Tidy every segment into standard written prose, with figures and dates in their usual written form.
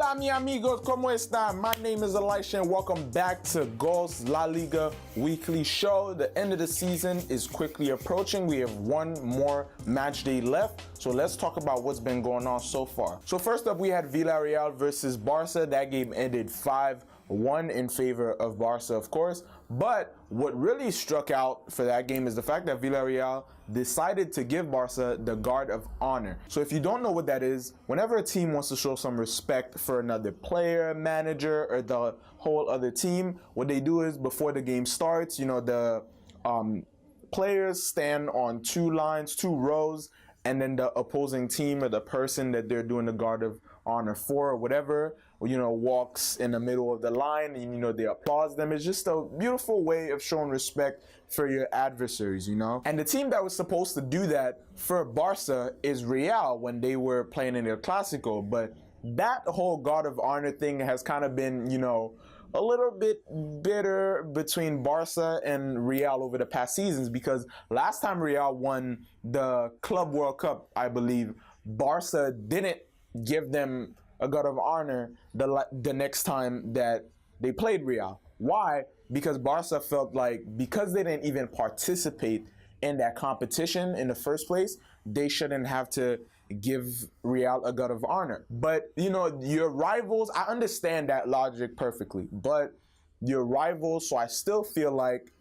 Hola mi amigos, ¿cómo están? My name is Elisha and welcome back to GòL Laliga Weekly Show. The end of the season is quickly approaching. We have one more match day left. So let's talk about what's been going on so far. So first up, we had Villarreal versus Barca. That game ended 5-1 in favor of Barca, of course. But what really struck out for that game is the fact that Villarreal decided to give Barca the guard of honor. So if you don't know what that is, whenever a team wants to show some respect for another player, manager, or the whole other team, what they do is before the game starts, you know, the players stand on two lines, two rows, and then the opposing team or the person that they're doing the guard of honor for or whatever, you know, walks in the middle of the line and, you know, they applaud them. It's just a beautiful way of showing respect for your adversaries, you know. And the team that was supposed to do that for Barca is Real when they were playing in their Clásico. But that whole guard of honor thing has kind of been, you know, a little bit bitter between Barca and Real over the past seasons, because last time Real won the Club World Cup, I believe, Barca didn't give them a guard of honor the next time that they played Real. Why? Because Barca felt like because they didn't even participate in that competition in the first place, they shouldn't have to give Real a guard of honor. But, you know, your rivals, I understand that logic perfectly, but your rivals, so I still feel like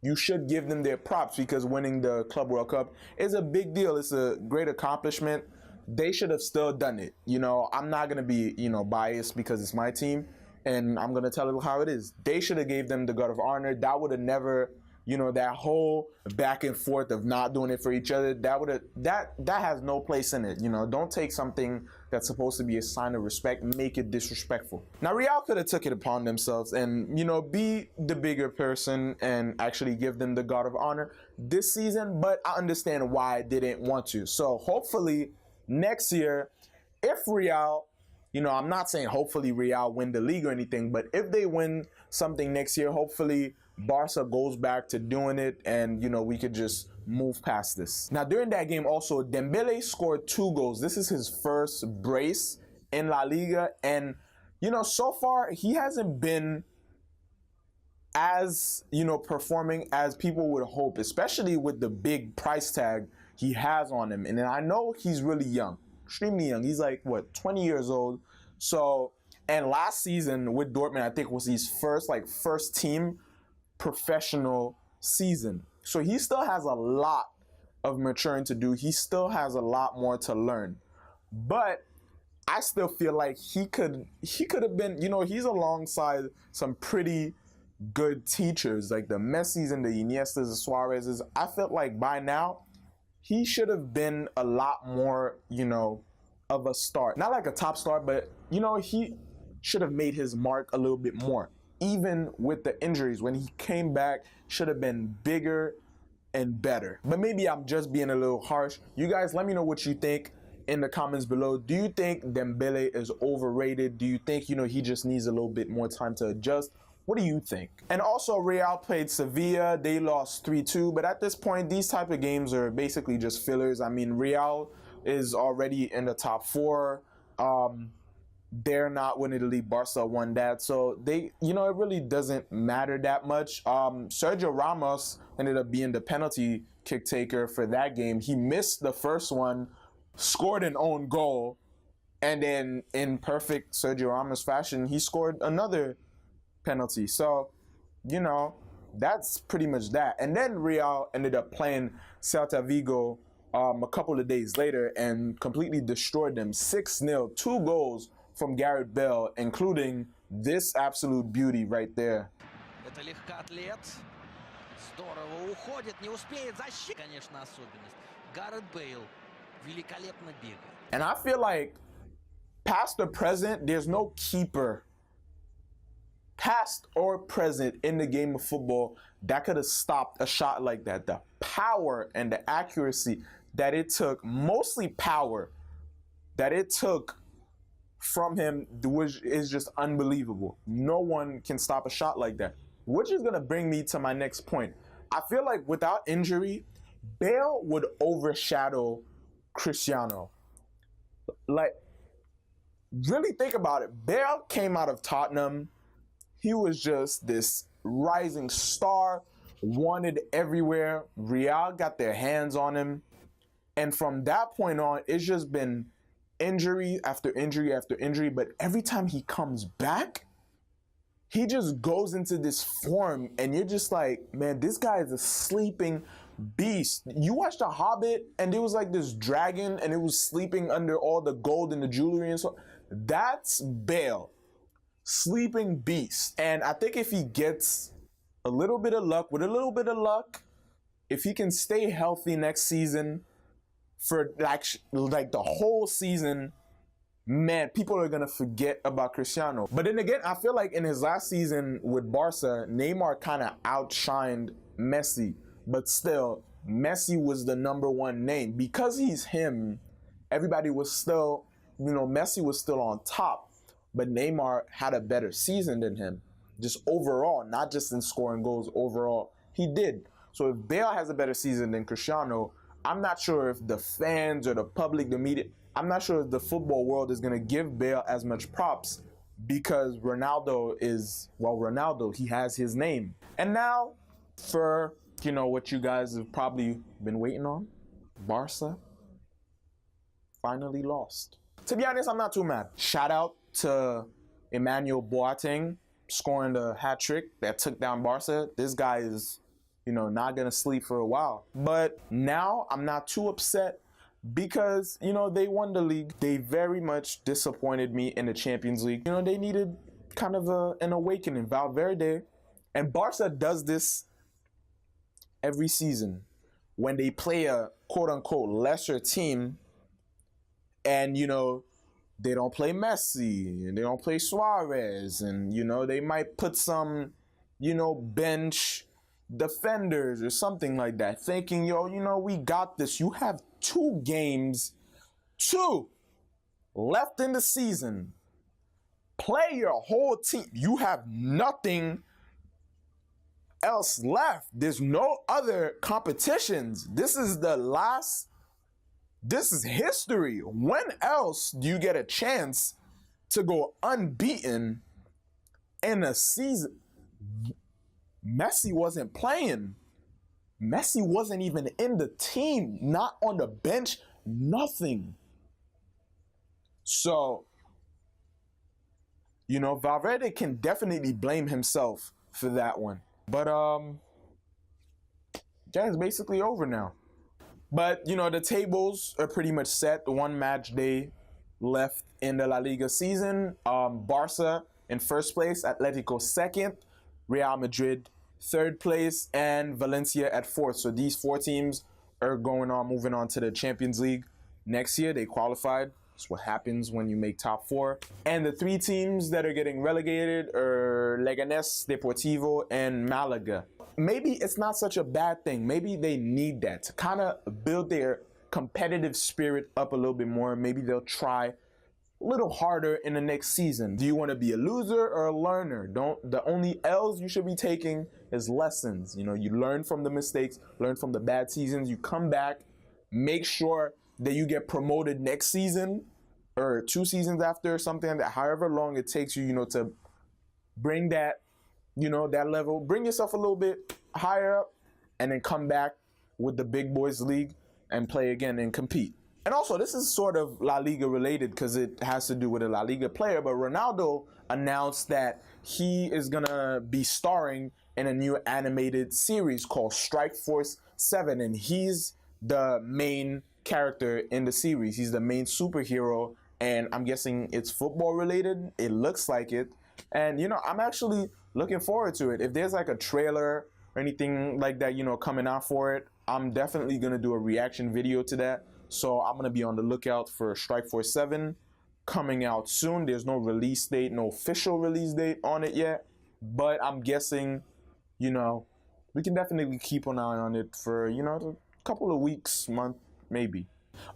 you should give them their props, because winning the Club World Cup is a big deal. It's a great accomplishment. They should have still done it. You know, I'm not going to be, you know, biased because it's my team, and I'm going to tell it how it is. They should have gave them the guard of honor. That would have never, you know, that whole back and forth of not doing it for each other, that has no place in it. You know, don't take something that's supposed to be a sign of respect, make it disrespectful. Now, Real could have took it upon themselves and, you know, be the bigger person and actually give them the guard of honor this season, but I understand why they didn't want to. So hopefully next year, if Real, you know, I'm not saying hopefully Real win the league or anything, but if they win something next year, hopefully Barca goes back to doing it and, you know, we could just move past this. Now, during that game also, Dembele scored 2 goals. This is his first brace in La Liga. And, you know, so far he hasn't been as, you know, performing as people would hope, especially with the big price tag he has on him. And I know he's really young, extremely young. He's like, what, 20 years old. So, and last season with Dortmund, I think was his first team professional season. So he still has a lot of maturing to do. He still has a lot more to learn. But I still feel like he could have been, you know, he's alongside some pretty good teachers like the Messis and the Iniestas, the Suarez's. I felt like by now he should have been a lot more, you know, of a start. Not like a top star, but, you know, he should have made his mark a little bit more. Even with the injuries, when he came back, should have been bigger and better. But maybe I'm just being a little harsh. You guys, let me know what you think in the comments below. Do you think Dembele is overrated? Do you think, you know, he just needs a little bit more time to adjust? What do you think? And also, Real played Sevilla. They lost 3-2. But at this point, these type of games are basically just fillers. I mean, Real is already in the top 4. They're not winning the league. Barca won that. So they, you know, it really doesn't matter that much. Sergio Ramos ended up being the penalty kick taker for that game. He missed the first one, scored an own goal, and then in perfect Sergio Ramos fashion, he scored another penalty. So, you know, that's pretty much that. And then Real ended up playing Celta Vigo a couple of days later and completely destroyed them 6-0, 2 goals from Gareth Bale, including this absolute beauty right there. Это легкоатлет. Здорово уходит, не успеет защита, конечно, особенность. Гарeth Bale великолепно бегает. And I feel like past or present, there's no keeper, past or present in the game of football, that could have stopped a shot like that. The power and the accuracy that it took, mostly power, that it took from him is just unbelievable. No one can stop a shot like that. Which is going to bring me to my next point. I feel like without injury, Bale would overshadow Cristiano. Like, really think about it. Bale came out of Tottenham. He was just this rising star, wanted everywhere. Real got their hands on him. And from that point on, it's just been injury after injury after injury. But every time he comes back, he just goes into this form. And you're just like, man, this guy is a sleeping beast. You watched The Hobbit, and there was like this dragon, and it was sleeping under all the gold and the jewelry and so. That's Bale. Sleeping beast. And I think if he gets a little bit of luck, with a little bit of luck, if he can stay healthy next season for like the whole season, man, people are going to forget about Cristiano. But then again, I feel like in his last season with Barca, Neymar kind of outshined Messi. But still, Messi was the number one name. Because he's him, everybody was still, Messi was still on top. But Neymar had a better season than him. Just overall, not just in scoring goals, overall, he did. So if Bale has a better season than Cristiano, I'm not sure if the fans or the public, the media, I'm not sure if the football world is going to give Bale as much props because Ronaldo is, well, Ronaldo, he has his name. And now for, what you guys have probably been waiting on, Barca finally lost. To be honest, I'm not too mad. Shout out to Emmanuel Boateng scoring the hat trick that took down Barca. This guy is, not going to sleep for a while. But now I'm not too upset because, they won the league. They very much disappointed me in the Champions League. They needed kind of an awakening. Valverde. And Barca does this every season. When they play a quote-unquote lesser team and, they don't play Messi and they don't play Suarez and, they might put some, bench defenders or something like that, thinking, we got this. You have 2 games, 2 left in the season. Play your whole team. You have nothing else left. There's no other competitions. This is the last. This is history. When else do you get a chance to go unbeaten in a season? Messi wasn't playing. Messi wasn't even in the team, not on the bench, nothing. So, Valverde can definitely blame himself for that one. But, yeah, it's basically over now. But, the tables are pretty much set. 1 match day left in the La Liga season. Barca in first place, Atletico second, Real Madrid third place, and Valencia at fourth. So these 4 teams are moving on to the Champions League next year. They qualified. That's what happens when you make top 4. And the 3 teams that are getting relegated are Leganés, Deportivo, and Malaga. Maybe it's not such a bad thing. Maybe they need that to kind of build their competitive spirit up a little bit more. Maybe they'll try a little harder in the next season. Do you want to be a loser or a learner? The only L's you should be taking is lessons. You learn from the mistakes, learn from the bad seasons. You come back, make sure that you get promoted next season or 2 seasons after or something like that, however long it takes you, to bring that, that level, bring yourself a little bit higher up and then come back with the big boys league and play again and compete. And also, this is sort of La Liga related because it has to do with a La Liga player, but Ronaldo announced that he is going to be starring in a new animated series called Strike Force 7, and he's the main character in the series. He's the main superhero, and I'm guessing it's football related. It looks like it. And, I'm actually looking forward to it. If there's like a trailer or anything like that, coming out for it, I'm definitely going to do a reaction video to that. So I'm going to be on the lookout for Strike Force 7 coming out soon. There's no release date, no official release date on it yet. But I'm guessing, we can definitely keep an eye on it for, a couple of weeks, month, maybe.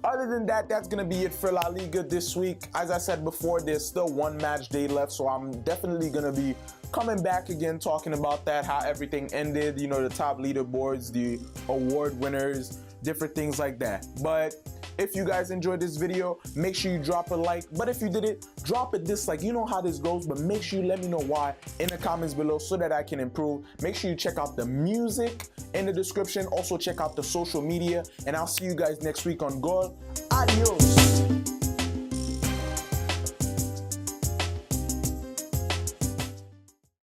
Other than that, that's going to be it for La Liga this week. As I said before, there's still 1 match day left, so I'm definitely going to be coming back again, talking about that, how everything ended, the top leaderboards, the award winners, different things like that. But If you guys enjoyed this video, make sure you drop a like. But if you didn't, drop a dislike. You know how this goes, but make sure you let me know why in the comments below so that I can improve. Make sure you check out the music in the description. Also check out the social media, and I'll see you guys next week on GòL. Adios.